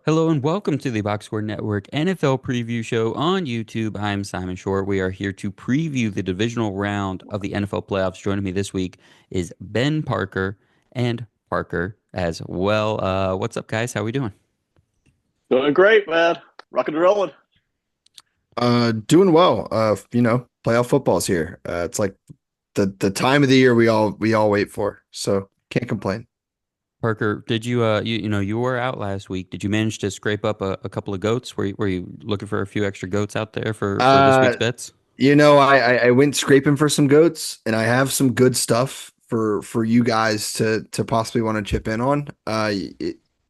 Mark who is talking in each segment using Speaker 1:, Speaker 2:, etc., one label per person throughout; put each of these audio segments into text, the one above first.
Speaker 1: Hello and welcome to the Box Score Network NFL preview show on YouTube. I'm Simon Short. We are here to preview the divisional round of the NFL playoffs. Joining me this week is Ben Parker and Parker as well. What's up, guys? How we doing?
Speaker 2: Doing great, man. Rocking and rolling.
Speaker 3: Doing well. Playoff football's here. It's like the time of the year we all wait for. So can't complain.
Speaker 1: Parker, did you were out last week. Did you manage to scrape up a couple of goats? Were you looking for a few extra goats out there for this week's
Speaker 3: Uh,
Speaker 1: bets?
Speaker 3: I went scraping for some goats, and I have some good stuff for you guys to possibly want to chip in on.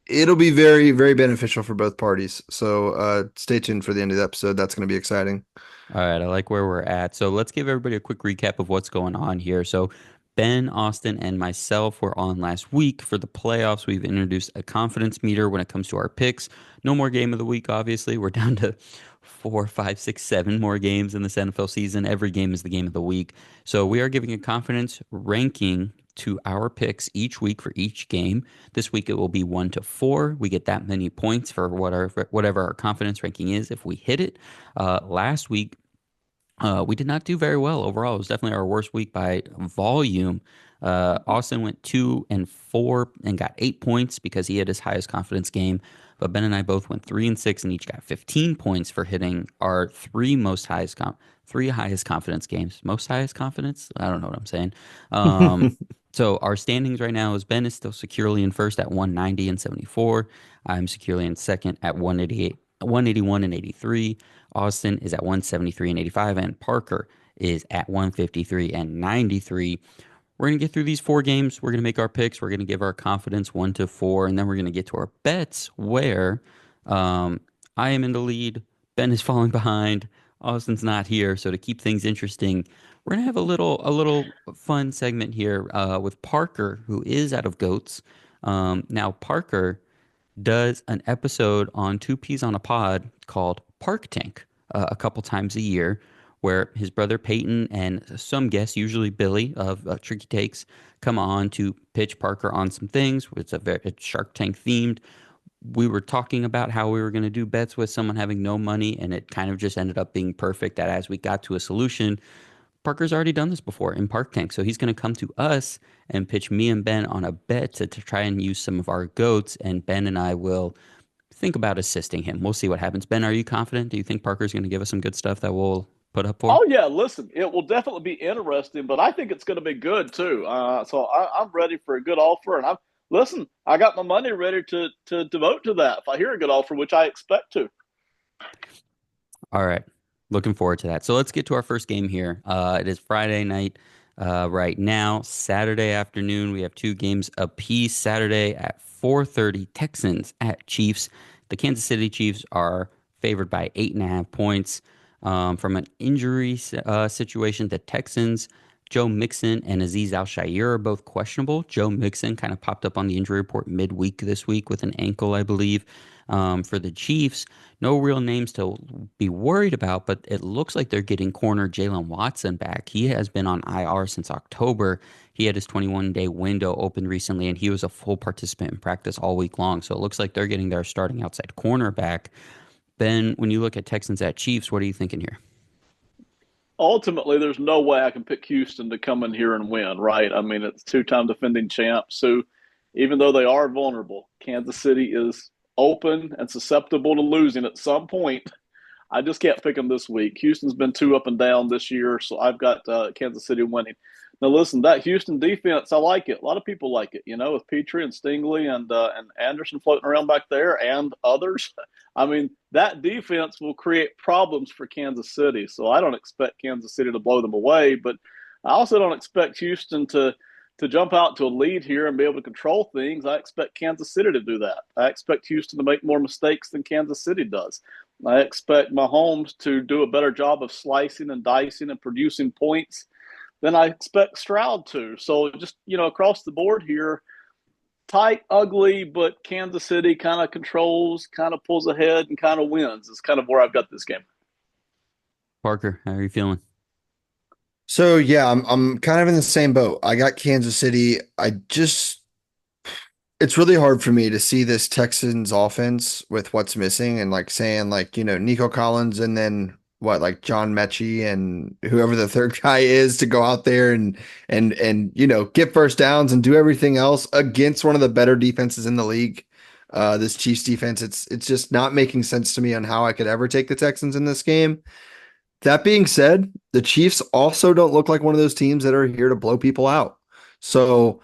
Speaker 3: It'll be very very beneficial for both parties. So stay tuned for the end of the episode. That's going to be exciting.
Speaker 1: All right, I like where we're at. So let's give everybody a quick recap of what's going on here. So Ben, Austin, and myself were on last week for the playoffs. We've introduced a confidence meter when it comes to our picks. No more game of the week, obviously. We're down to four, five, six, seven more games in this NFL season. Every game is the game of the week. So we are giving a confidence ranking to our picks each week for each game. This week it will be 1 to 4. We get that many points for whatever our confidence ranking is if we hit it. Last week we did not do very well overall. It was definitely our worst week by volume. Austin went 2 and 4 and got 8 points because he had his highest confidence game. But Ben and I both went 3 and 6 and each got 15 points for hitting our three highest confidence games. Most highest confidence? I don't know what I'm saying. So our standings right now is Ben is still securely in first at 190 and 74. I'm securely in second at 188, 181 and 83. Austin is at 173 and 85, and Parker is at 153 and 93. We're going to get through these four games. We're going to make our picks. We're going to give our confidence 1 to 4, and then we're going to get to our bets where I am in the lead. Ben is falling behind. Austin's not here. So to keep things interesting, we're going to have a little fun segment here with Parker, who is out of goats. Now, Parker does an episode on Two Peas on a Pod called Park Tank a couple times a year, where his brother Peyton and some guests, usually Billy of Tricky Takes, come on to pitch Parker on some things. It's Shark Tank themed. We were talking about how we were going to do bets with someone having no money, and it kind of just ended up being perfect that as we got to a solution, Parker's already done this before in Park Tank, so he's going to come to us and pitch me and Ben on a bet to try and use some of our goats, and Ben and I will think about assisting him. We'll see what happens. Ben, are you confident? Do you think Parker's going to give us some good stuff that we'll put up for?
Speaker 2: Oh yeah, listen, it will definitely be interesting, but I think it's going to be good too. I'm ready for a good offer, and I'm listen. I got my money ready to devote to that if I hear a good offer, which I expect to.
Speaker 1: All right. Looking forward to that. So let's get to our first game here. It is Friday night right now. Saturday afternoon, we have two games apiece. Saturday at 4:30, Texans at Chiefs. The Kansas City Chiefs are favored by 8.5 points. From an injury situation, the Texans, Joe Mixon and Azeez Al-Shaair are both questionable. Joe Mixon kind of popped up on the injury report midweek this week with an ankle, I believe. For the Chiefs, no real names to be worried about, but it looks like they're getting corner Jalen Watson back. He has been on IR since October. He had his 21-day window open recently, and he was a full participant in practice all week long. So it looks like they're getting their starting outside corner back. Ben, when you look at Texans at Chiefs, what are you thinking here?
Speaker 2: Ultimately, there's no way I can pick Houston to come in here and win, right? I mean, it's two-time defending champs. So even though they are vulnerable, Kansas City is open and susceptible to losing at some point. I just can't pick them this week. Houston's been too up and down this year, so I've got Kansas City winning. Now, listen, that Houston defense, I like it. A lot of people like it, with Petrie and Stingley and Anderson floating around back there and others. I mean, that defense will create problems for Kansas City. So I don't expect Kansas City to blow them away, but I also don't expect Houston to jump out to a lead here and be able to control things. I expect Kansas City to do that. I expect Houston to make more mistakes than Kansas City does. I expect Mahomes to do a better job of slicing and dicing and producing points than I expect Stroud to. So just, across the board here, tight, ugly, but Kansas City kind of controls, kind of pulls ahead and kind of wins. It's kind of where I've got this game.
Speaker 1: Parker, how are you feeling?
Speaker 3: So yeah, I'm kind of in the same boat. I got Kansas City. It's really hard for me to see this Texans offense with what's missing and like saying like, Nico Collins and then what like John Mechie and whoever the third guy is to go out there and get first downs and do everything else against one of the better defenses in the league. This Chiefs defense, it's just not making sense to me on how I could ever take the Texans in this game. That being said, the Chiefs also don't look like one of those teams that are here to blow people out. So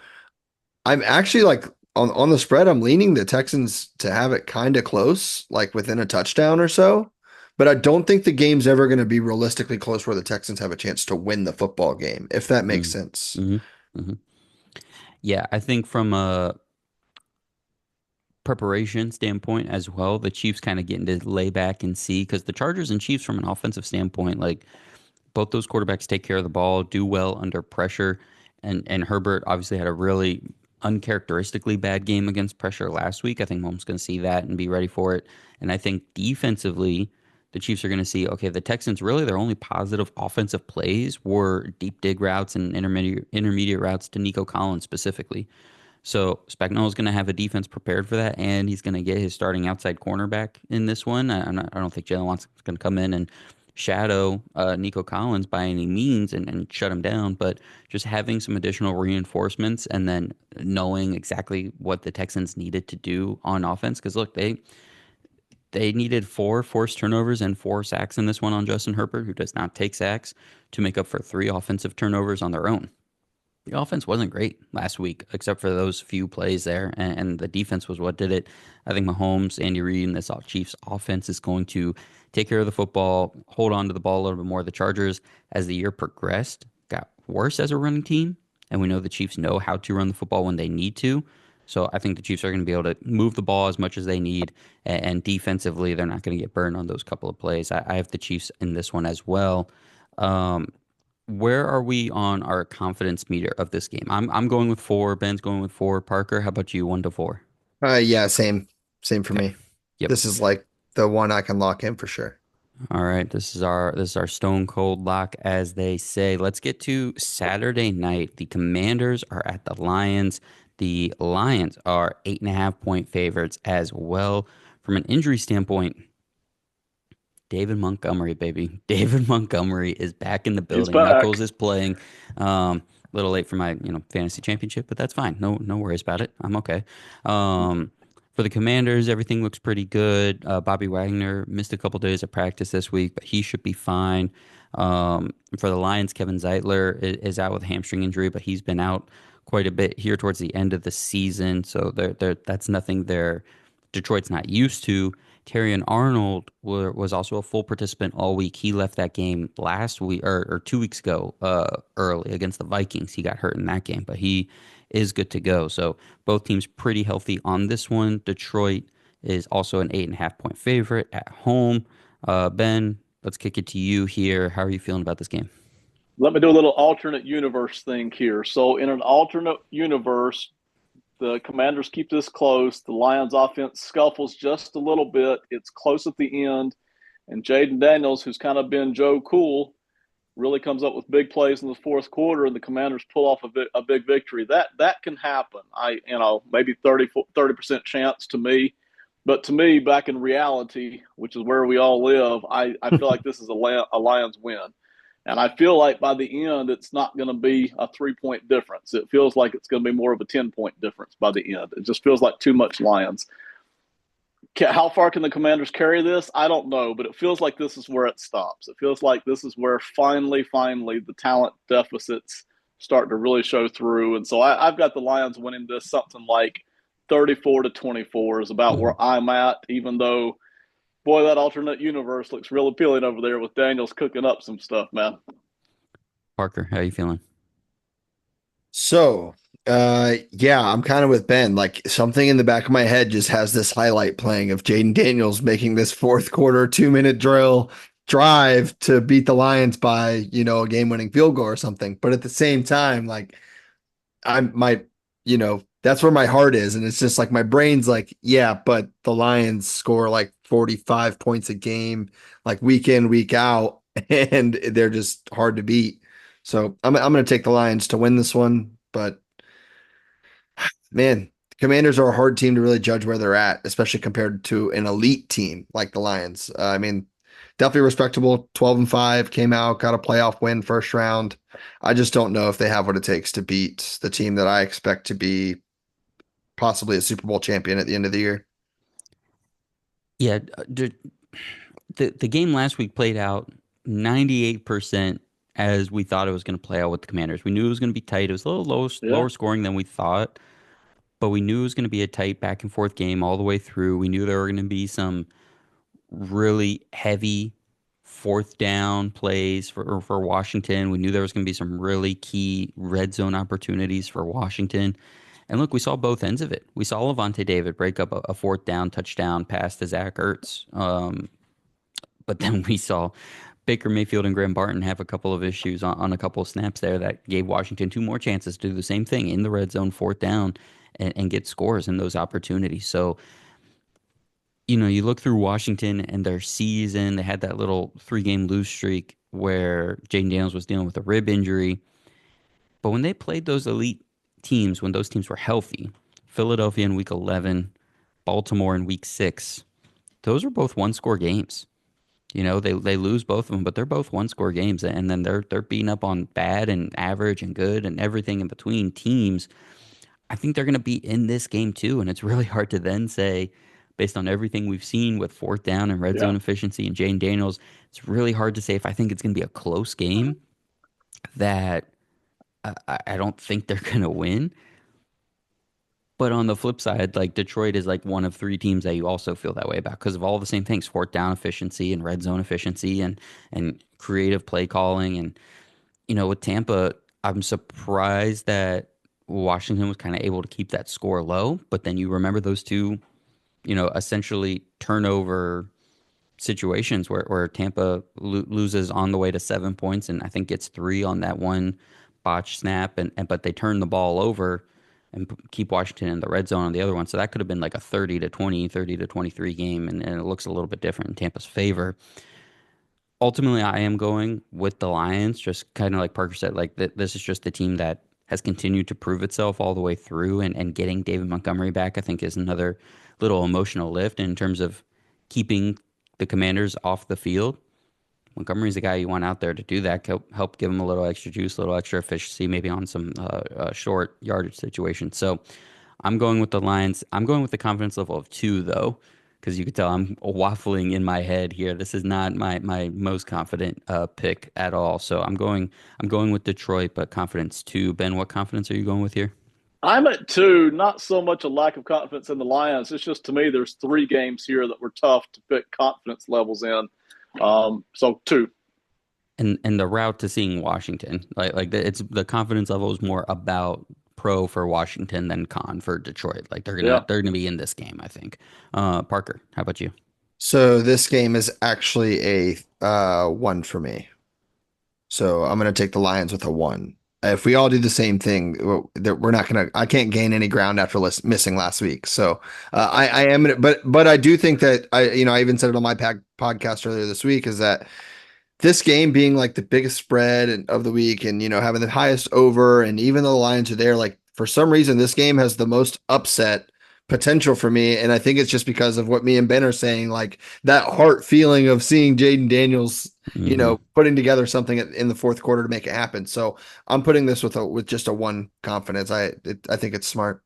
Speaker 3: I'm actually like on the spread, I'm leaning the Texans to have it kind of close, like within a touchdown or so. But I don't think the game's ever going to be realistically close where the Texans have a chance to win the football game, if that makes
Speaker 1: Mm,
Speaker 3: sense.
Speaker 1: hmm hmm Yeah, I think from a preparation standpoint as well, the Chiefs kind of getting to lay back and see because the Chargers and Chiefs from an offensive standpoint, like both those quarterbacks take care of the ball, do well under pressure, and Herbert obviously had a really uncharacteristically bad game against pressure last week. I think Mahomes going to see that and be ready for it. And I think defensively, the Chiefs are going to see okay, the Texans really their only positive offensive plays were deep dig routes and intermediate routes to Nico Collins specifically. So Spagnuolo is going to have a defense prepared for that, and he's going to get his starting outside cornerback in this one. I don't think Jalen Watson's going to come in and shadow Nico Collins by any means and shut him down, but just having some additional reinforcements and then knowing exactly what the Texans needed to do on offense. Because look, they needed four forced turnovers and four sacks in this one on Justin Herbert, who does not take sacks, to make up for three offensive turnovers on their own. The offense wasn't great last week, except for those few plays there, and the defense was what did it. I think Mahomes, Andy Reid, and this Chiefs offense is going to take care of the football, hold on to the ball a little bit more. The Chargers, as the year progressed, got worse as a running team, and we know the Chiefs know how to run the football when they need to. So I think the Chiefs are going to be able to move the ball as much as they need, and defensively, they're not going to get burned on those couple of plays. I have the Chiefs in this one as well. Um, where are we on our confidence meter of this game? I'm going with four. Ben's going with four. Parker, how about you? 1 to 4.
Speaker 3: Yeah, same for
Speaker 1: Okay.
Speaker 3: me.
Speaker 1: Yep.
Speaker 3: This is like the one I can lock in for sure.
Speaker 1: All right. This is our stone cold lock, as they say. Let's get to Saturday night. The Commanders are at the Lions. The Lions are 8.5 point favorites as well. From an injury standpoint, David Montgomery, baby. David Montgomery is back in the
Speaker 2: He's
Speaker 1: building. Knuckles
Speaker 2: back.
Speaker 1: is playing. A little late for my, fantasy championship, but that's fine. No worries about it. I'm okay. For the Commanders, everything looks pretty good. Bobby Wagner missed a couple days of practice this week, but he should be fine. For the Lions, Kevin Zeitler is out with a hamstring injury, but he's been out quite a bit here towards the end of the season. So that's nothing Detroit's not used to. Terry and Arnold was also a full participant all week. He left that game last week or 2 weeks ago early against the Vikings. He got hurt in that game, but he is good to go. So both teams pretty healthy on this one. Detroit is also an 8.5 point favorite at home. Ben, let's kick it to you here. How are you feeling about this game?
Speaker 2: Let me do a little alternate universe thing here. So, in an alternate universe, the Commanders keep this close. The Lions' offense scuffles just a little bit. It's close at the end. And Jaden Daniels, who's kind of been Joe Cool, really comes up with big plays in the fourth quarter, and the Commanders pull off a big victory. That can happen. Maybe 30% chance to me. But to me, back in reality, which is where we all live, I feel like this is a Lions win. And I feel like by the end, it's not going to be a 3 point difference. It feels like it's going to be more of a 10 point difference by the end. It just feels like too much Lions. How far can the Commanders carry this? I don't know, but it feels like this is where it stops. It feels like this is where finally, the talent deficits start to really show through. And so I've got the Lions winning this something like 34-24 is about
Speaker 1: Mhm.
Speaker 2: where I'm at, even though, boy, that alternate universe looks real appealing over there with Daniels cooking up some stuff, man.
Speaker 1: Parker, how are you feeling?
Speaker 3: So, yeah, I'm kind of with Ben. Like something in the back of my head just has this highlight playing of Jaden Daniels making this fourth quarter 2 minute drive to beat the Lions by, a game-winning field goal or something. But at the same time, like that's where my heart is. And it's just like my brain's like, yeah, but the Lions score like 45 points a game, like week in, week out, and they're just hard to beat. So I'm going to take the Lions to win this one. But man, Commanders are a hard team to really judge where they're at, especially compared to an elite team like the Lions. I mean, definitely respectable. 12-5 came out, got a playoff win first round. I just don't know if they have what it takes to beat the team that I expect to be possibly a Super Bowl champion at the end of the year.
Speaker 1: Yeah, the game last week played out 98% as we thought it was going to play out with the Commanders. We knew it was going to be tight. It was a little
Speaker 2: Yeah,
Speaker 1: lower scoring than we thought, but we knew it was going to be a tight back and forth game all the way through. We knew there were going to be some really heavy fourth down plays for Washington. We knew there was going to be some really key red zone opportunities for Washington. And look, we saw both ends of it. We saw Levante David break up a fourth down touchdown pass to Zach Ertz. But then we saw Baker Mayfield and Graham Barton have a couple of issues on a couple of snaps there that gave Washington two more chances to do the same thing in the red zone, fourth down, and get scores in those opportunities. So, you look through Washington and their season, they had that little 3-game lose streak where Jaden Daniels was dealing with a rib injury. But when they played those elite teams, when those teams were healthy, Philadelphia in week 11, Baltimore in week 6, those were both one-score games. They lose both of them, but they're both one-score games, and then they're beating up on bad and average and good and everything in between teams. I think they're going to be in this game too, and it's really hard to then say, based on everything we've seen with fourth down and red
Speaker 2: yeah.
Speaker 1: zone efficiency and Jane Daniels, it's really hard to say if I think it's going to be a close game that I don't think they're going to win. But on the flip side, like Detroit is like one of three teams that you also feel that way about because of all the same things: fourth down efficiency and red zone efficiency and creative play calling. And with Tampa, I'm surprised that Washington was kind of able to keep that score low. But then you remember those two, essentially turnover situations where Tampa loses on the way to 7 points and I think gets three on that one botch snap and but they turn the ball over and keep Washington in the red zone on the other one. So that could have been like a 30-20, 30-23 game and it looks a little bit different in Tampa's favor. Ultimately, I am going with the Lions, just kind of like Parker said, like this is just the team that has continued to prove itself all the way through and getting David Montgomery back, I think is another little emotional lift in terms of keeping the Commanders off the field. Montgomery's the guy you want out there to do that, help give him a little extra juice, a little extra efficiency, maybe on some short yardage situations. So I'm going with the Lions. I'm going with the confidence level of 2, though, because you could tell I'm waffling in my head here. This is not my most confident pick at all. So I'm going with Detroit, but confidence 2. Ben, what confidence are you going with here?
Speaker 2: I'm at 2. Not so much a lack of confidence in the Lions. It's just to me, there's 3 games here that were tough to pick confidence levels in. So 2.
Speaker 1: And the route to seeing Washington, it's the confidence level is more about pro for Washington than con for Detroit. Like they're gonna
Speaker 2: Yeah.
Speaker 1: they're gonna be in this game, I think. Parker, how about you?
Speaker 3: So this game is actually a 1 for me. So I'm going to take the Lions with a 1. If we all do the same thing, we're not going to. I can't gain any ground after missing last week. So I am, but I do think that I even said it on my podcast earlier this week is that this game being like the biggest spread of the week and having the highest over and even though the Lions are there, like for some reason this game has the most upset potential for me. And I think it's just because of what me and Ben are saying, like that heart feeling of seeing Jaden Daniels,
Speaker 1: Hmm.
Speaker 3: putting together something in the fourth quarter to make it happen. So I'm putting this with just a 1 confidence. I think it's smart.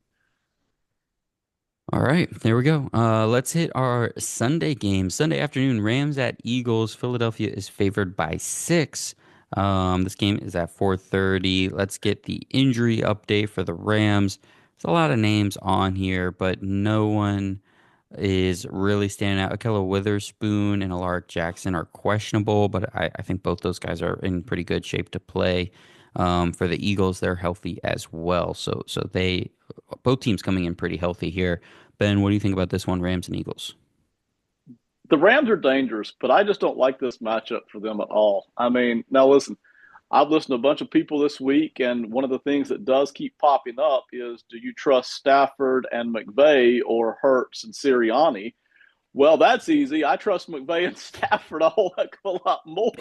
Speaker 1: All right, there we go. Let's hit our Sunday game. Sunday afternoon, Rams at Eagles. Philadelphia is favored by 6. This game is at 4:30. Let's get the injury update for the Rams. There's a lot of names on here, but no one is really standing out. Akello Witherspoon and Alaric Jackson are questionable, but I think both those guys are in pretty good shape to play. For the Eagles, they're healthy as well. So they both teams coming in pretty healthy here. Ben, what do you think about this one, Rams and Eagles?
Speaker 2: The Rams are dangerous, but I just don't like this matchup for them at all. I mean, now listen, I've listened to a bunch of people this week, and one of the things that does keep popping up is do you trust Stafford and McVay or Hurts and Sirianni? Well, that's easy. I trust McVay and Stafford a whole heck of a lot more.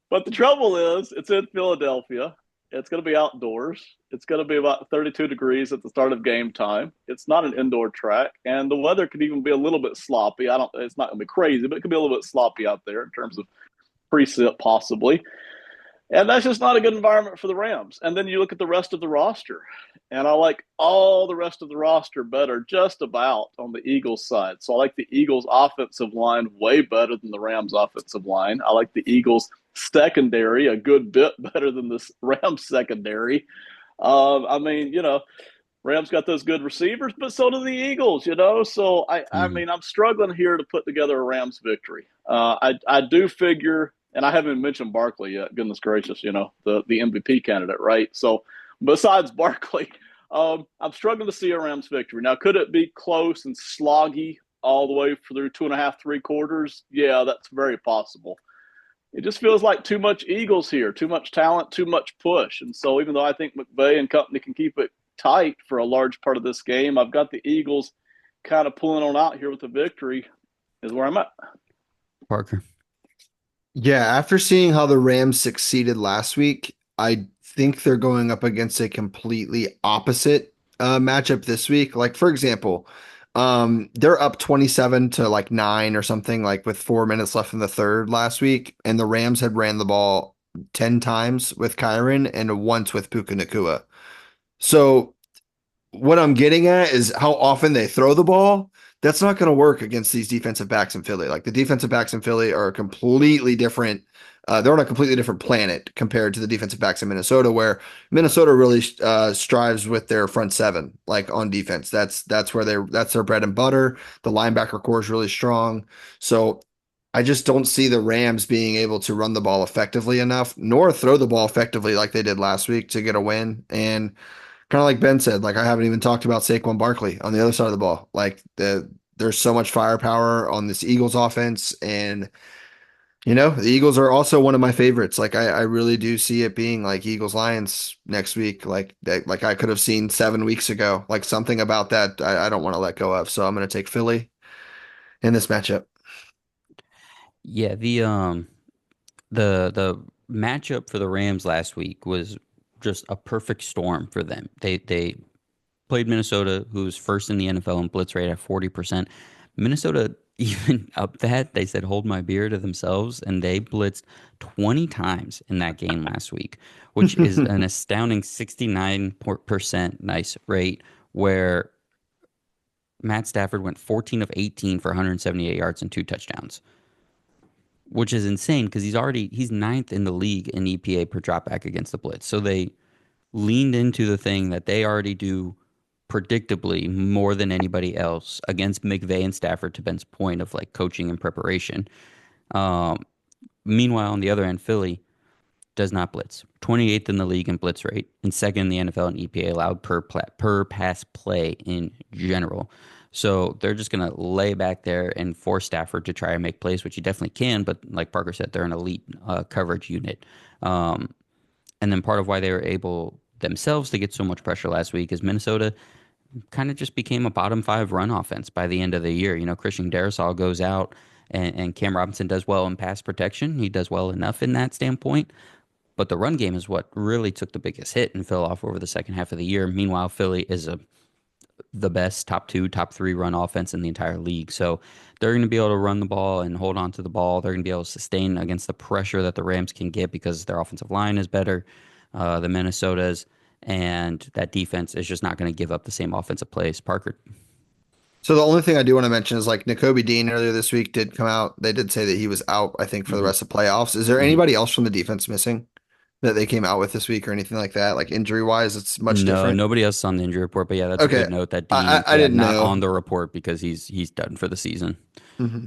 Speaker 2: But the trouble is, it's in Philadelphia. It's going to be outdoors. It's going to be about 32 degrees at the start of game time. It's not an indoor track, and the weather could even be a little bit sloppy. I don't. It's not going to be crazy, but it could be a little bit sloppy out there in terms of precip, possibly. And that's just not a good environment for the Rams. And then you look at the rest of the roster, and I like all the rest of the roster better, just about on the Eagles side. So I like the Eagles' offensive line way better than the Rams' offensive line. I like the Eagles' secondary a good bit better than this Rams secondary. I mean, Rams got those good receivers, but so do the Eagles. So I
Speaker 1: Mhm.
Speaker 2: mean, I'm struggling here to put together a Rams victory. I do figure, and I haven't mentioned Barkley yet. Goodness gracious, the MVP candidate, right? So besides Barkley, I'm struggling to see a Rams victory. Now, could it be close and sloggy all the way through two and a half, three quarters? Yeah, that's very possible. It just feels like too much Eagles here, too much talent, too much push. And so even though I think McVay and company can keep it tight for a large part of this game, I've got the Eagles kind of pulling on out here with the victory is where I'm at.
Speaker 1: Parker.
Speaker 3: Yeah, after seeing how the Rams succeeded last week, I think they're going up against a completely opposite matchup this week. Like for example, they're up 27 to like 9 or something like with 4 minutes left in the third last week, and the Rams had ran the ball 10 times with Kyron and once with Puka Nacua. So what I'm getting at is how often they throw the ball. That's not going to work against these defensive backs in Philly. Like the defensive backs in Philly are completely different. They're on a completely different planet compared to the defensive backs in Minnesota, where Minnesota really strives with their front seven, like on defense. That's their bread and butter. The linebacker core is really strong. So I just don't see the Rams being able to run the ball effectively enough, nor throw the ball effectively like they did last week to get a win. And kind of like Ben said, like I haven't even talked about Saquon Barkley on the other side of the ball. There's so much firepower on this Eagles offense, and the Eagles are also one of my favorites. Like I really do see it being like Eagles Lions next week, like that, like I could have seen 7 weeks ago. Like something about that I don't want to let go of. So I'm going to take Philly in this matchup.
Speaker 1: Yeah, the matchup for the Rams last week was just a perfect storm for them. They played Minnesota, who's first in the NFL in blitz rate at 40%. Minnesota even up that, they said hold my beer to themselves, and they blitzed 20 times in that game last week, which is an astounding 69% nice rate, where Matt Stafford went 14 of 18 for 178 yards and 2 touchdowns, which is insane because he's ninth in the league in EPA per dropback against the blitz. So they leaned into the thing that they already do predictably more than anybody else against McVay and Stafford, to Ben's point of like coaching and preparation. Um, Meanwhile, on the other end, Philly does not blitz. 28th in the league in blitz rate and second in the NFL in EPA allowed per pass play in general. So they're just going to lay back there and force Stafford to try and make plays, which he definitely can. But like Parker said, they're an elite coverage unit. Um, and then part of why they were able themselves to get so much pressure last week is Minnesota kind of just became a bottom five run offense by the end of the year. Christian Darrisaw goes out and Cam Robinson does well in pass protection. He does well enough in that standpoint. But the run game is what really took the biggest hit and fell off over the second half of the year. Meanwhile, Philly is the best top two, top three run offense in the entire league. So they're going to be able to run the ball and hold on to the ball. They're going to be able to sustain against the pressure that the Rams can get because their offensive line is better than Minnesota's. And that defense is just not going to give up the same offensive plays. Parker.
Speaker 3: So the only thing I do want to mention is like N'Kobe Dean earlier this week did come out. They did say that he was out, I think, for the
Speaker 1: hmm
Speaker 3: rest of playoffs. Is there
Speaker 1: hmm
Speaker 3: anybody else from the defense missing that they came out with this week or anything like that? Like injury wise, it's much
Speaker 1: No,
Speaker 3: different.
Speaker 1: nobody else is on the injury report. But yeah, that's a
Speaker 3: Okay.
Speaker 1: good note that
Speaker 3: I,
Speaker 1: Dean,
Speaker 3: I
Speaker 1: yeah,
Speaker 3: didn't
Speaker 1: not on
Speaker 3: know.
Speaker 1: the report because he's done for the season.
Speaker 3: Hmm.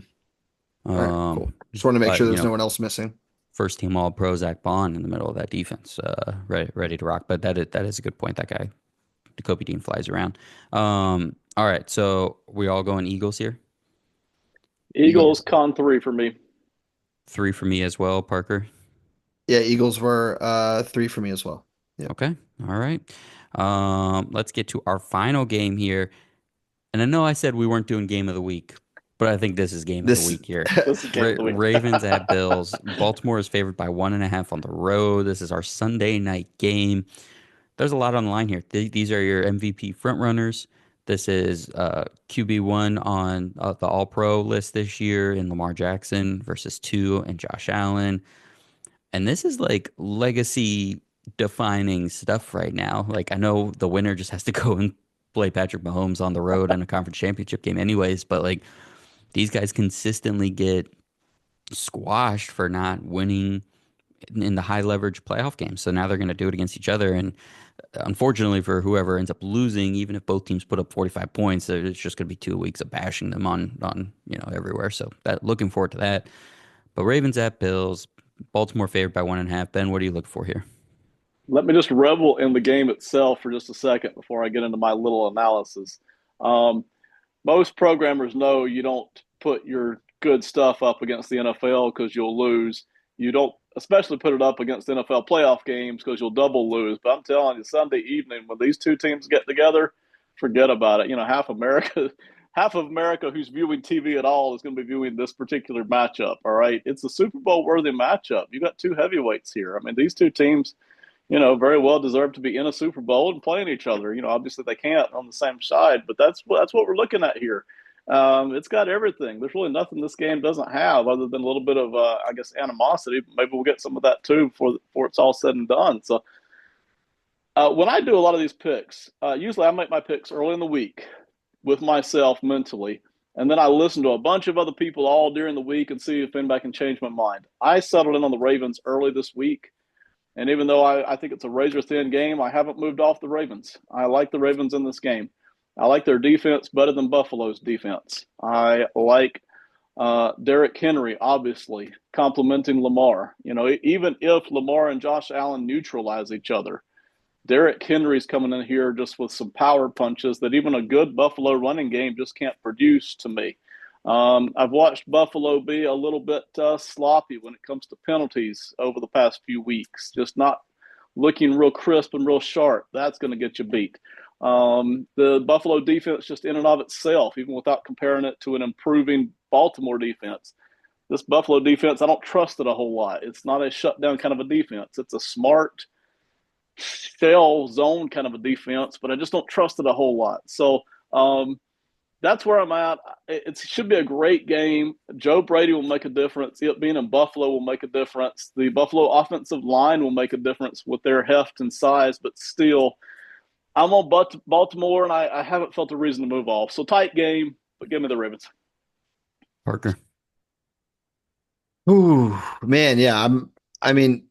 Speaker 3: All right, cool.
Speaker 1: Um,
Speaker 3: Just want to make
Speaker 1: but
Speaker 3: sure there's no one else missing.
Speaker 1: first team All Pro Zach Bond in the middle of that defense, ready to rock. But that is a good point. That guy, Kobe Dean, flies around. All right, so we all going Eagles here.
Speaker 2: Eagles con three for me.
Speaker 1: Three for me as well, Parker.
Speaker 3: Yeah, Eagles were 3 for me as well. Yep.
Speaker 1: Okay, all right. Let's get to our final game here. And I know I said we weren't doing game of the week, But I think this is game of the
Speaker 3: This
Speaker 1: week here.
Speaker 2: This is game of the week.
Speaker 1: Ravens at Bills. Baltimore is favored by 1.5 on the road. This is our Sunday night game. There's a lot on the line here. These are your MVP frontrunners. This is QB1 on the All Pro list this year in Lamar Jackson versus 2 and Josh Allen. And this is like legacy defining stuff right now. Like, I know the winner just has to go and play Patrick Mahomes on the road in a conference championship game, anyways. But like, these guys consistently get squashed for not winning in the high leverage playoff games. So now they're going to do it against each other. And unfortunately for whoever ends up losing, even if both teams put up 45 points, it's just going to be 2 weeks of bashing them on everywhere. So that looking forward to that. But Ravens at Bills, Baltimore favored by 1.5. Ben, what do you look for here?
Speaker 2: Let me just revel in the game itself for just a second before I get into my little analysis. Um, Most programmers know you don't put your good stuff up against the NFL because you'll lose. You don't especially put it up against NFL playoff games because you'll double lose. But I'm telling you, Sunday evening when these two teams get together, forget about it. Half of America who's viewing TV at all is going to be viewing this particular matchup. All right, it's a Super Bowl worthy matchup. You got two heavyweights here. I mean, these two teams, very well deserve to be in a Super Bowl and playing each other. Obviously they can't on the same side, but that's what we're looking at here. It's got everything. There's really nothing this game doesn't have other than a little bit of, I guess, animosity. Maybe we'll get some of that too before it's all said and done. So when I do a lot of these picks, usually I make my picks early in the week with myself mentally, and then I listen to a bunch of other people all during the week and see if anybody can change my mind. I settled in on the Ravens early this week. And even though I think it's a razor thin game, I haven't moved off the Ravens. I like the Ravens in this game. I like their defense better than Buffalo's defense. I like Derrick Henry, obviously, complimenting Lamar. Even if Lamar and Josh Allen neutralize each other, Derrick Henry's coming in here just with some power punches that even a good Buffalo running game just can't produce to me. I've watched Buffalo be a little bit sloppy when it comes to penalties over the past few weeks, just not looking real crisp and real sharp. That's going to get you beat. The Buffalo defense, just in and of itself, even without comparing it to an improving Baltimore defense, this Buffalo defense, I don't trust it a whole lot. It's not a shutdown kind of a defense. It's a smart shell zone kind of a defense, but I just don't trust it a whole lot. So, that's where I'm at. It should be a great game. Joe Brady will make a difference. It being in Buffalo will make a difference. The Buffalo offensive line will make a difference with their heft and size, but still, I'm on Baltimore, and I haven't felt a reason to move off. So tight game, but give me the Ravens.
Speaker 1: Parker.
Speaker 3: Ooh, man, yeah. I mean,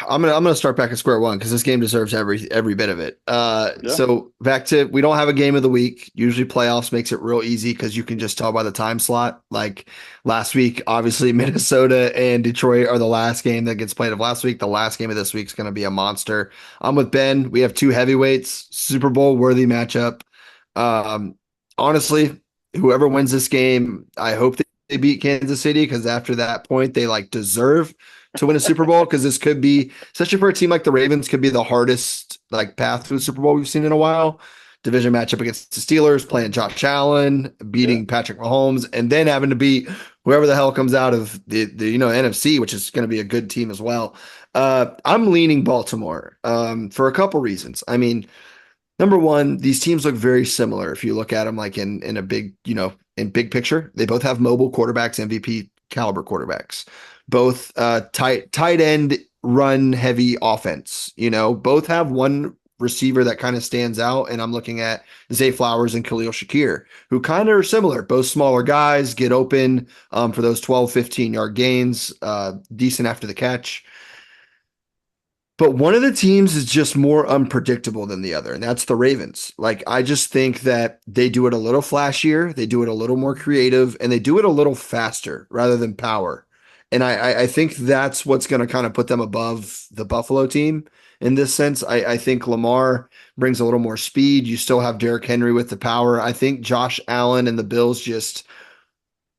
Speaker 3: I'm gonna start back at square one because this game deserves every bit of it.
Speaker 2: Yeah.
Speaker 3: So back to we don't have a game of the week. Usually playoffs makes it real easy because you can just tell by the time slot. Like last week, obviously Minnesota and Detroit are the last game that gets played of last week. The last game of this week is gonna be a monster. I'm with Ben. We have two heavyweights, Super Bowl worthy matchup. Um, Honestly, whoever wins this game, I hope they beat Kansas City because after that point, they like deserve to win a Super Bowl because this could be, especially for a team like the Ravens, could be the hardest like path to a Super Bowl we've seen in a while. Division matchup against the Steelers, playing Josh Allen,
Speaker 2: Yeah.
Speaker 3: beating Patrick Mahomes, and then having to beat whoever the hell comes out of the NFC, which is going to be a good team as well. I'm leaning Baltimore for a couple reasons. I mean, number one, these teams look very similar. If you look at them like in a big, in big picture, they both have mobile quarterbacks, MVP caliber quarterbacks, both tight end run heavy offense. Both have one receiver that kind of stands out, and I'm looking at Zay Flowers and Khalil Shakir, who kind of are similar. Both smaller guys get open for those 12, 15-yard gains, decent after the catch. But one of the teams is just more unpredictable than the other, and that's the Ravens. Like, I just think that they do it a little flashier, they do it a little more creative, and they do it a little faster rather than power. And I think that's what's going to kind of put them above the Buffalo team in this sense. I think Lamar brings a little more speed. You still have Derrick Henry with the power. I think Josh Allen and the Bills just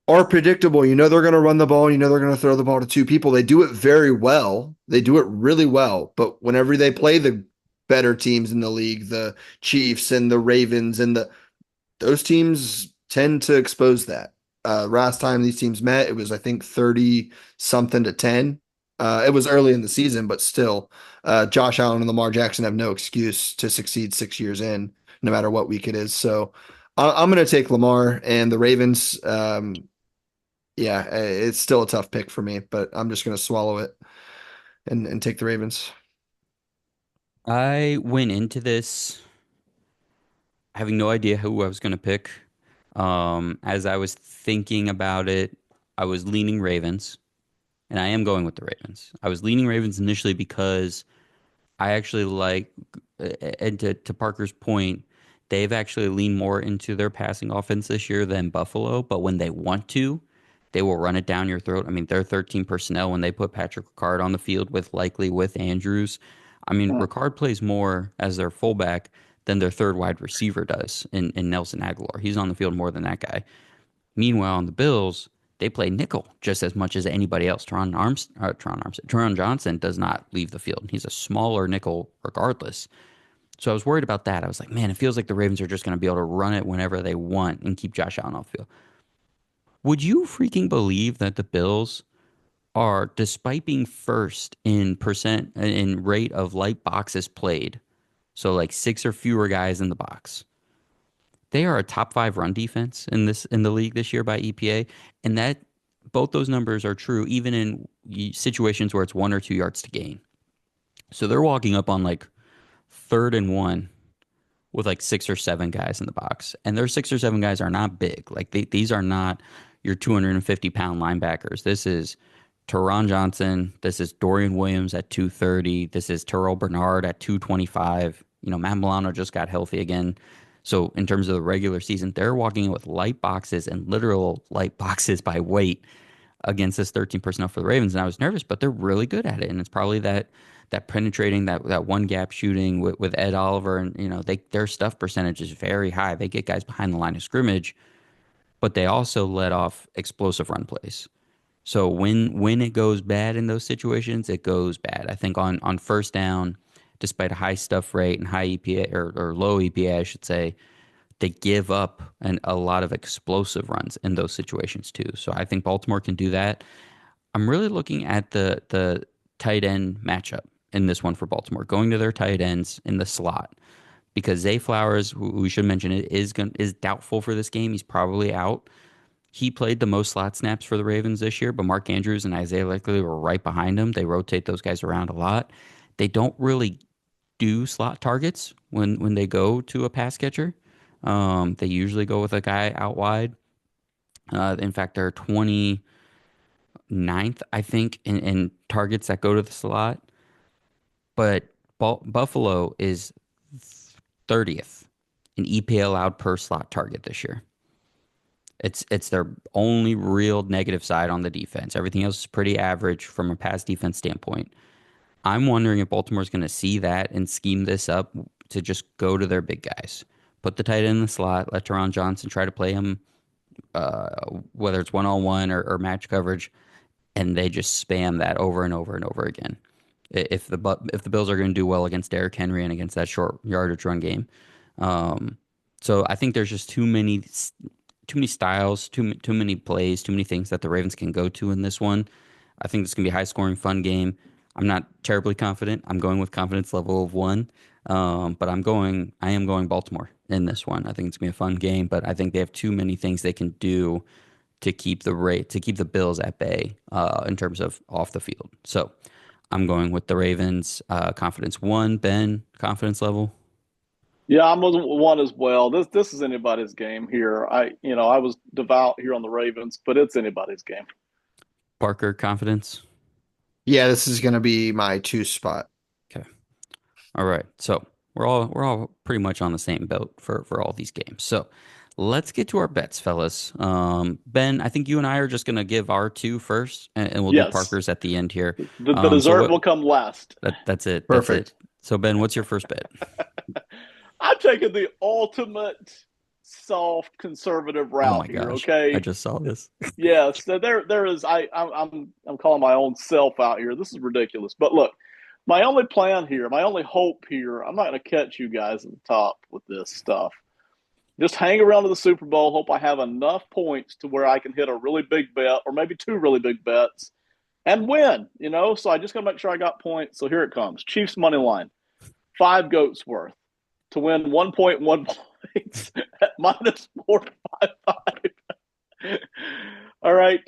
Speaker 3: are predictable. They're going to run the ball. They're going to throw the ball to two people. They do it very well. They do it really well. But whenever they play the better teams in the league, the Chiefs and the Ravens those teams tend to expose that. Last time these teams met, it was I think 30 something to 10. It was early in the season, but still, Josh Allen and Lamar Jackson have no excuse to succeed 6 years in, no matter what week it is. So I'm going to take Lamar and the Ravens. Yeah, it's still a tough pick for me, but I'm just going to swallow it and take the Ravens.
Speaker 1: I went into this having no idea who I was going to pick. As I was thinking about it, I was leaning Ravens, and I am going with the Ravens. I was leaning Ravens initially because I actually like, and to Parker's point, they've actually leaned more into their passing offense this year than Buffalo. But when they want to, they will run it down your throat. I mean, they're 13 personnel when they put Patrick Ricard on the field with Andrews. I mean,
Speaker 2: Mm.
Speaker 1: Ricard plays more as their fullback than their third wide receiver does in Nelson Aguilar. He's on the field more than that guy. Meanwhile, on the Bills, they play nickel just as much as anybody else. Teron Johnson does not leave the field. He's a smaller nickel regardless. So I was worried about that. I was like, man, it feels like the Ravens are just going to be able to run it whenever they want and keep Josh Allen off the field. Would you freaking believe that the Bills are, despite being first in percent in rate of light boxes played, so like six or fewer guys in the box, they are a top five run defense in the league this year by EPA, and that both those numbers are true even in situations where it's 1 or 2 yards to gain. So they're walking up on like 3rd and 1 with like 6 or 7 guys in the box, and their 6 or 7 guys are not big. Like these are not your 250-pound linebackers. This is Teron Johnson. This is Dorian Williams at 230. This is Terrell Bernard at 225. Matt Milano just got healthy again. So in terms of the regular season, they're walking in with light boxes and literal light boxes by weight against this 13 personnel for the Ravens. And I was nervous, but they're really good at it. And it's probably that penetrating, that one gap shooting with Ed Oliver, and their stuff percentage is very high. They get guys behind the line of scrimmage, but they also let off explosive run plays. So when it goes bad in those situations, it goes bad. I think on first down, despite a high stuff rate and high EPA or low EPA, I should say, they give up a lot of explosive runs in those situations too. So I think Baltimore can do that. I'm really looking at the tight end matchup in this one for Baltimore, going to their tight ends in the slot because Zay Flowers, who we should mention, is doubtful for this game. He's probably out. He played the most slot snaps for the Ravens this year, but Mark Andrews and Isaiah Likely were right behind him. They rotate those guys around a lot. They don't really do slot targets when they go to a pass catcher. They usually go with a guy out wide. In fact, they're 29th, I think, in targets that go to the slot. But Buffalo is 30th in EPA allowed per slot target this year. It's their only real negative side on the defense. Everything else is pretty average from a pass defense standpoint. I'm wondering if Baltimore's going to see that and scheme this up to just go to their big guys. Put the tight end in the slot, let Teron Johnson try to play him, whether it's one-on-one or match coverage, and they just spam that over and over and over again. If the Bills are going to do well against Derrick Henry and against that short yardage run game, um, so I think there's just too many styles, too many plays, too many things that the Ravens can go to in this one. I think this can be a high scoring, fun game. I'm not terribly confident. I'm going with confidence level of 1. But I am going Baltimore in this one. I think it's gonna be a fun game, but I think they have too many things they can do to keep the Bills at bay in terms of off the field. So I'm going with the Ravens. Confidence 1. Ben, confidence level.
Speaker 2: Yeah, I'm with one as well. This is anybody's game here. I was devout here on the Ravens, but it's anybody's game.
Speaker 1: Parker, confidence.
Speaker 3: Yeah, this is going to be my two spot.
Speaker 1: Okay. All right. So we're all pretty much on the same boat for all these games. So let's get to our bets, fellas. Ben, I think you and I are just gonna give our two first, and we'll do
Speaker 2: Yes,
Speaker 1: Parker's at the end here.
Speaker 2: the
Speaker 1: So
Speaker 2: dessert
Speaker 1: what?
Speaker 2: will come last.
Speaker 1: That's it. That's it.
Speaker 3: Perfect.
Speaker 1: So Ben, what's your first bet?
Speaker 2: I'm taking the ultimate soft conservative
Speaker 1: Oh
Speaker 2: route
Speaker 1: my
Speaker 2: here.
Speaker 1: gosh, I
Speaker 2: Okay.
Speaker 1: just saw this.
Speaker 2: Yeah. So there is. I'm calling my own self out here. This is ridiculous. But look, my only plan here, my only hope here. I'm not going to catch you guys at the top with this stuff. just hang around to the Super Bowl. Hope I have enough points to where I can hit a really big bet or maybe two really big bets and win, So I just got to make sure I got points. So here it comes. Chiefs money line, 5 goats worth to win 1.1 points at minus 455. All right.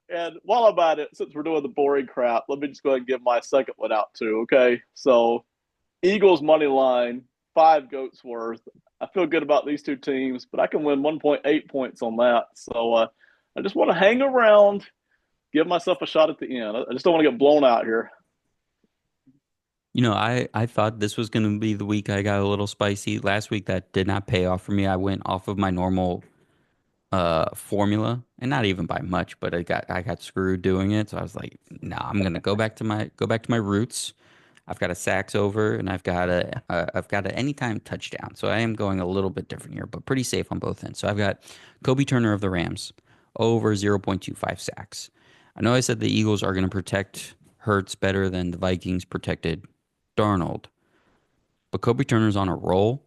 Speaker 2: And while I'm at it, since we're doing the boring crap, let me just go ahead and give my second one out too. Okay. So Eagles money line, 5 goats worth. I feel good about these two teams, but I can win 1.8 points on that. So I just want to hang around, give myself a shot at the end. I just don't want to get blown out here.
Speaker 1: I thought this was going to be the week I got a little spicy. Last week that did not pay off for me. I went off of my normal formula, and not even by much, but I got screwed doing it. So I was like, nah, I'm gonna go back to my roots. I've got a sacks over, and I've got a anytime touchdown. So I am going a little bit different here, but pretty safe on both ends. So I've got Kobe Turner of the Rams over 0.25 sacks. I know I said the Eagles are going to protect Hurts better than the Vikings protected Darnold, but Kobe Turner's on a roll.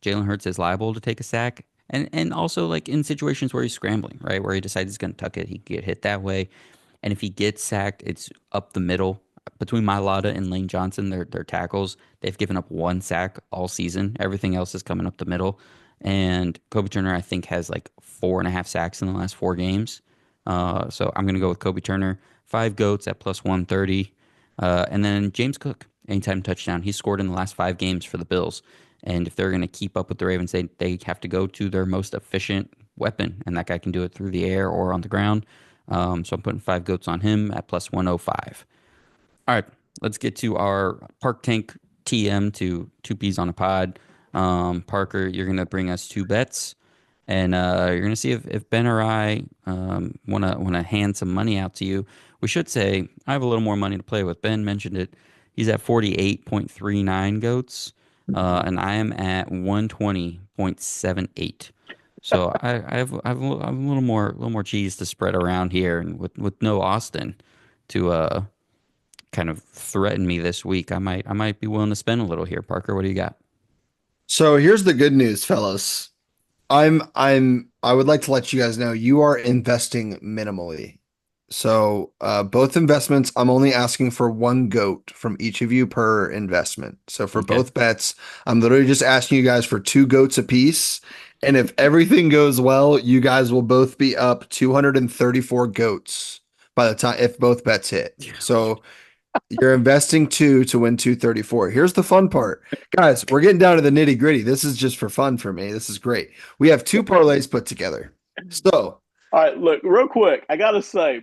Speaker 1: Jalen Hurts is liable to take a sack. And also like in situations where he's scrambling, right? Where he decides he's going to tuck it, he can get hit that way. And if he gets sacked, it's up the middle. Between Mailata and Lane Johnson, their tackles, they've given up 1 sack all season. Everything else is coming up the middle. And Kobe Turner, I think, has like 4.5 sacks in the last 4 games. So I'm going to go with Kobe Turner. 5 goats at plus 130. And then James Cook, anytime touchdown. He's scored in the last 5 games for the Bills. And if they're going to keep up with the Ravens, they have to go to their most efficient weapon. And that guy can do it through the air or on the ground. So I'm putting 5 goats on him at plus 105. All right, let's get to our Park Tank TM to two peas on a pod. Parker, you're going to bring us 2 bets. And you're going to see if Ben or I want to hand some money out to you. We should say I have a little more money to play with. Ben mentioned it. He's at 48.39 goats, and I am at 120.78. So I have a little more cheese to spread around here, and with no Austin to kind of threaten me this week, I might be willing to spend a little here. Parker, what do you got?
Speaker 3: So here's the good news, fellas. I would like to let you guys know you are investing minimally. So both investments, I'm only asking for 1 goat from each of you per investment. So for
Speaker 1: Okay.
Speaker 3: both bets, I'm literally just asking you guys for 2 goats apiece. And if everything goes well, you guys will both be up 234 goats by the time if both bets hit. So you're investing two to win 234. Here's the fun part. Guys, we're getting down to the nitty gritty. This is just for fun for me. This is great. We have 2 parlays put together. So
Speaker 2: All right, look, real quick, I got to say,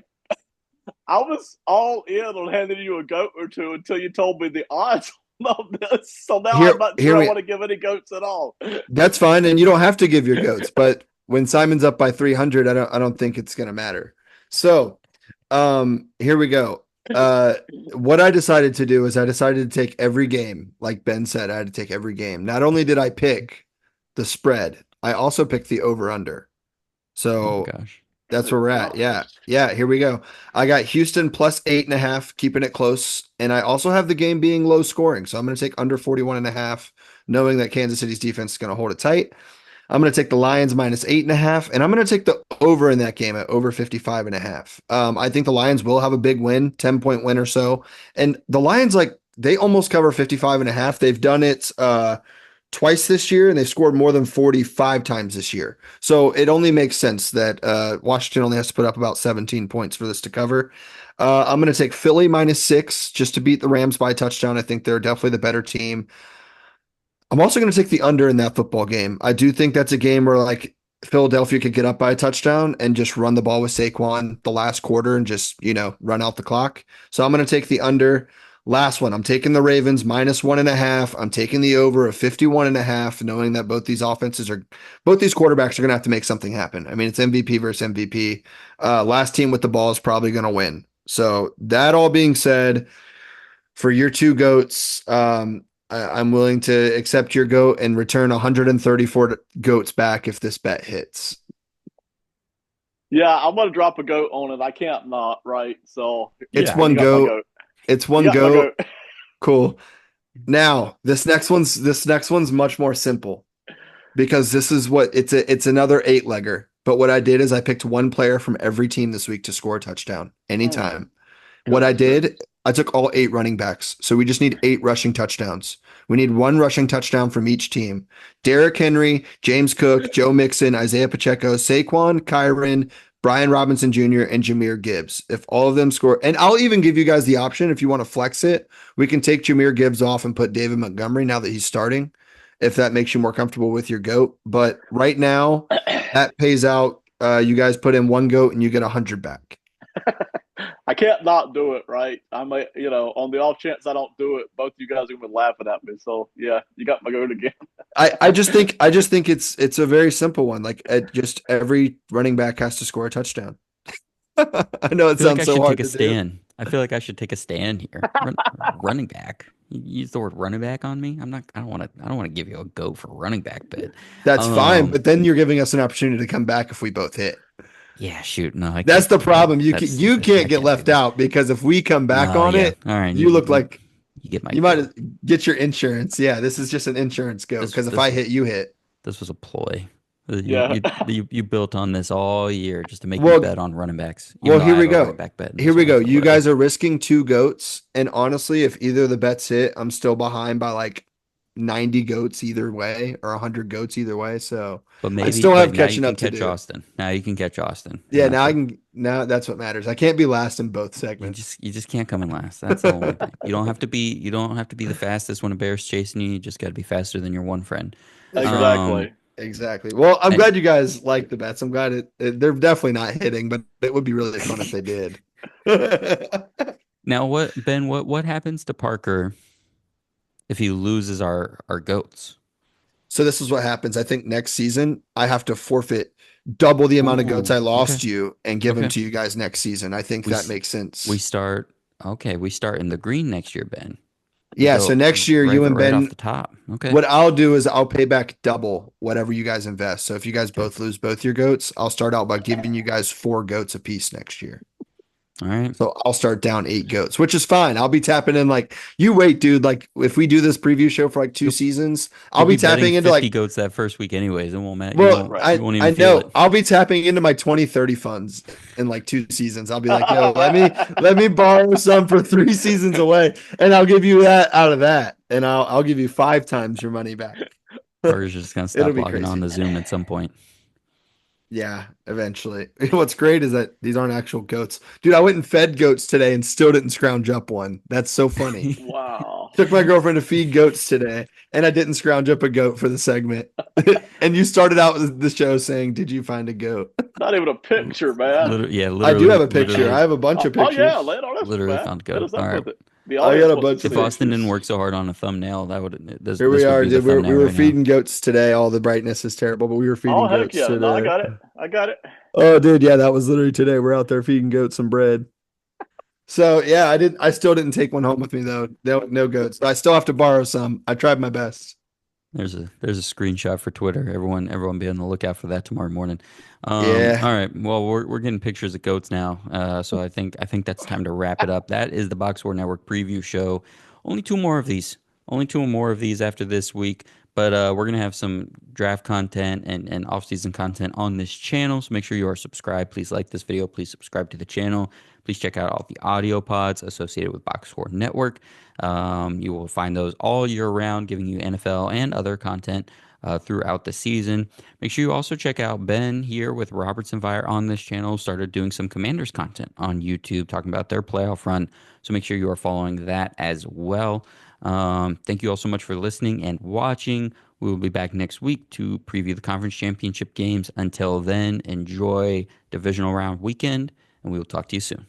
Speaker 2: I was all in on handing you a goat or two until you told me the odds of this. So now I'm not
Speaker 3: here
Speaker 2: sure I
Speaker 3: we
Speaker 2: want to give any goats at all.
Speaker 3: that's fine. And you don't have to give your goats, but when Simon's up by 300, I don't think it's gonna matter. So here we go. What I decided to do is I decided to take every game. Like Ben said, I had to take every game. Not only did I pick the spread, I also picked the over under.
Speaker 1: Oh my
Speaker 3: So
Speaker 1: gosh.
Speaker 3: that's
Speaker 2: Good
Speaker 3: where we're at. Yeah.
Speaker 2: gosh.
Speaker 3: Yeah. Here we go. I got Houston plus 8.5, keeping it close. And I also have the game being low scoring. So I'm going to take under 41.5, knowing that Kansas City's defense is going to hold it tight. I'm going to take the Lions minus 8.5, and I'm going to take the over in that game at over 55.5. I think the Lions will have a big win, 10-point win or so. And the Lions, like, they almost cover 55.5. They've done it twice this year, and they've scored more than 45 times this year. So it only makes sense that Washington only has to put up about 17 points for this to cover. I'm going to take Philly minus 6 just to beat the Rams by a touchdown. I think they're definitely the better team. I'm also going to take the under in that football game. I do think that's a game where like Philadelphia could get up by a touchdown and just run the ball with Saquon the last quarter and just, run out the clock. So I'm going to take the under. Last one, I'm taking the Ravens minus 1.5. I'm taking the over of 51.5, knowing that both these quarterbacks are going to have to make something happen. I mean, it's MVP versus MVP. Last team with the ball is probably going to win. So that all being said, for your 2 goats, I'm willing to accept your goat and return 134 goats back if this bet hits.
Speaker 2: Yeah, I'm going to drop a goat on it. I can't not, right? So
Speaker 3: It's
Speaker 1: Yeah.
Speaker 3: one
Speaker 2: you got my
Speaker 3: goat.
Speaker 2: goat.
Speaker 3: It's
Speaker 2: You
Speaker 3: one
Speaker 2: got my
Speaker 3: goat.
Speaker 2: goat.
Speaker 3: Cool. Now, this next one's much more simple. because this is what it's another eight legger. But what I did is I picked one player from every team this week to score a touchdown
Speaker 2: Oh my
Speaker 3: anytime. What I
Speaker 2: goodness
Speaker 3: did,
Speaker 2: gracious.
Speaker 3: I took all eight running backs. So we just need eight rushing touchdowns. We need one rushing touchdown from each team. Derrick Henry, James Cook, Joe Mixon, Isaiah Pacheco, Saquon, Kyron, Brian Robinson Jr., and Jameer Gibbs. If all of them score, and I'll even give you guys the option if you want to flex it, we can take Jameer Gibbs off and put David Montgomery now that he's starting, if that makes you more comfortable with your GOAT. But right now, that pays out. You guys put in one GOAT and you get 100 back.
Speaker 2: I can't not do it, right? I may, on the off chance I don't do it, both you guys are gonna be laughing at me. So yeah, you got my goat again.
Speaker 3: I just think it's a very simple one. Like just every running back has to score a touchdown. I know
Speaker 1: I
Speaker 3: it
Speaker 1: feel like I
Speaker 3: sounds so
Speaker 1: should take
Speaker 3: hard
Speaker 1: a
Speaker 3: to do.
Speaker 1: stand. I feel like I should take a stand here. Running back. You use the word running back on me. I'm not. I don't want to. I don't want to give you a go for running back, but
Speaker 3: That's fine,
Speaker 1: um,
Speaker 3: but then you're giving us an opportunity to come back if we both hit.
Speaker 1: yeah, shoot. No, I
Speaker 3: That's
Speaker 1: can't
Speaker 3: the
Speaker 1: do that.
Speaker 3: problem. You can't
Speaker 1: I
Speaker 3: get
Speaker 1: can't do
Speaker 3: left
Speaker 1: that.
Speaker 3: out because if we come back
Speaker 1: No,
Speaker 3: on
Speaker 1: yeah.
Speaker 3: it,
Speaker 1: All right,
Speaker 3: you look like
Speaker 1: you get my
Speaker 3: you might
Speaker 1: goat.
Speaker 3: get your insurance. Yeah, this is just an insurance go
Speaker 1: This
Speaker 3: because if
Speaker 1: this
Speaker 3: I
Speaker 1: was
Speaker 3: hit, you hit.
Speaker 1: this was a ploy.
Speaker 2: Yeah.
Speaker 1: You built on this all year just to make me
Speaker 3: Well,
Speaker 1: bet on running backs, even
Speaker 3: well,
Speaker 1: though I
Speaker 3: here we
Speaker 1: have a running
Speaker 3: go.
Speaker 1: back bet in
Speaker 3: Here
Speaker 1: this
Speaker 3: we
Speaker 1: one.
Speaker 3: go.
Speaker 1: But
Speaker 3: You
Speaker 1: whatever.
Speaker 3: guys are risking two goats, and honestly, if either of the bets hit, I'm still behind by like 90 goats either way or 100 goats either way. So
Speaker 1: But
Speaker 3: I
Speaker 1: maybe.
Speaker 3: still
Speaker 1: But
Speaker 3: have
Speaker 1: now you
Speaker 3: catching
Speaker 1: can
Speaker 3: up to
Speaker 1: catch
Speaker 3: do.
Speaker 1: Austin. Now you can catch Austin, and
Speaker 3: Yeah,
Speaker 1: that's what.
Speaker 3: now that's what matters. I can't be last in both segments.
Speaker 1: You just can't come in last. That's the only thing. You don't have to be the fastest when a bear's chasing you. You just got to be faster than your one friend.
Speaker 3: That's right.
Speaker 1: Um,
Speaker 2: Exactly.
Speaker 3: Exactly. Well, I'm
Speaker 1: and
Speaker 3: glad you guys like the bets. I'm glad they're definitely not hitting, but it would be really fun if they did.
Speaker 1: now what, Ben? What happens to Parker if he loses our goats?
Speaker 3: So this is what happens. I think next season I have to forfeit double the amount of goats
Speaker 1: Ooh,
Speaker 3: I
Speaker 1: okay,
Speaker 3: lost you and give them
Speaker 1: okay.
Speaker 3: to you guys next season. I think
Speaker 1: We
Speaker 3: that
Speaker 1: s-
Speaker 3: makes
Speaker 1: we
Speaker 3: sense.
Speaker 1: start. Okay, we start in the green next year, Ben. We
Speaker 3: Yeah, so
Speaker 1: go
Speaker 3: next year you and
Speaker 1: right off
Speaker 3: Ben,
Speaker 1: the top. Okay,
Speaker 3: what I'll do is I'll pay back double whatever you guys invest. So if you guys
Speaker 1: okay.
Speaker 3: both lose both your goats, I'll start out by giving you guys four goats apiece next year.
Speaker 1: All right.
Speaker 3: So I'll start down eight goats, which is fine. I'll be tapping in like you wait, dude. Like if we do this preview show for like two
Speaker 1: You'll
Speaker 3: seasons, I'll
Speaker 1: you'll
Speaker 3: be
Speaker 1: be betting
Speaker 3: tapping into
Speaker 1: 50
Speaker 3: like
Speaker 1: goats that first week anyways. It won't matter.
Speaker 3: well,
Speaker 2: Right.
Speaker 1: You won't even
Speaker 3: I
Speaker 1: feel it.
Speaker 3: know I'll be tapping into my 2030 funds in like two seasons. I'll be like, yo, let me borrow some for three seasons away, and I'll give you that out of that, and I'll give you five times your money back.
Speaker 1: Parker's just gonna
Speaker 3: It'll
Speaker 1: stop
Speaker 3: be
Speaker 1: logging on
Speaker 3: crazy.
Speaker 1: the Zoom at some point.
Speaker 3: Yeah, eventually. What's great is that these aren't actual goats. Dude, I went and fed goats today and still didn't scrounge up one. That's so funny.
Speaker 2: Wow.
Speaker 3: Took my girlfriend to feed goats today, and I didn't scrounge up a goat for the segment. And you started out with the show saying, "Did you find a goat?"
Speaker 2: Not even a picture, man.
Speaker 1: Literally, yeah,
Speaker 3: I do have
Speaker 1: literally,
Speaker 3: a picture. I have a bunch of
Speaker 2: Oh yeah,
Speaker 3: pictures.
Speaker 2: lay it on us,
Speaker 1: literally
Speaker 2: man.
Speaker 1: found
Speaker 2: Hit
Speaker 1: goat.
Speaker 2: us
Speaker 1: All
Speaker 2: up
Speaker 1: right.
Speaker 2: with it. The
Speaker 3: I got
Speaker 2: audience
Speaker 3: a
Speaker 2: wants to
Speaker 3: bunch of
Speaker 1: If
Speaker 2: see it.
Speaker 1: Austin didn't
Speaker 3: pictures.
Speaker 1: work so hard on a thumbnail, that would
Speaker 3: Here we
Speaker 1: this would
Speaker 3: are,
Speaker 1: be the
Speaker 3: dude. We
Speaker 1: thumbnail
Speaker 3: were
Speaker 1: right now.
Speaker 3: feeding goats today. All the brightness is terrible, but we were
Speaker 2: Oh
Speaker 3: feeding
Speaker 2: heck
Speaker 3: goats
Speaker 2: yeah. No, I
Speaker 3: today.
Speaker 2: got it. I got it.
Speaker 3: Oh, dude, yeah, that was literally today. We're out there feeding goats some bread. So yeah, I still didn't take one home with me though. No goats. So I still have to borrow some. I tried my best.
Speaker 1: There's a screenshot for Twitter. Everyone be on the lookout for that tomorrow morning.
Speaker 3: Yeah.
Speaker 1: All right. Well, we're getting pictures of goats now. So I think that's time to wrap it up. That is the Box Score Network preview show. Only two more of these. Only two more of these after this week. But we're gonna have some draft content and off-season content on this channel. So make sure you are subscribed. Please like this video. Please subscribe to the channel. Please check out all the audio pods associated with Box Score Network. You will find those all year round, giving you NFL and other content throughout the season. Make sure you also check out Ben here with Robertson Fire on this channel. Started doing some Commanders content on YouTube, talking about their playoff run. So make sure you are following that as well. Thank you all so much for listening and watching. We will be back next week to preview the conference championship games. Until then, enjoy divisional round weekend, and we will talk to you soon.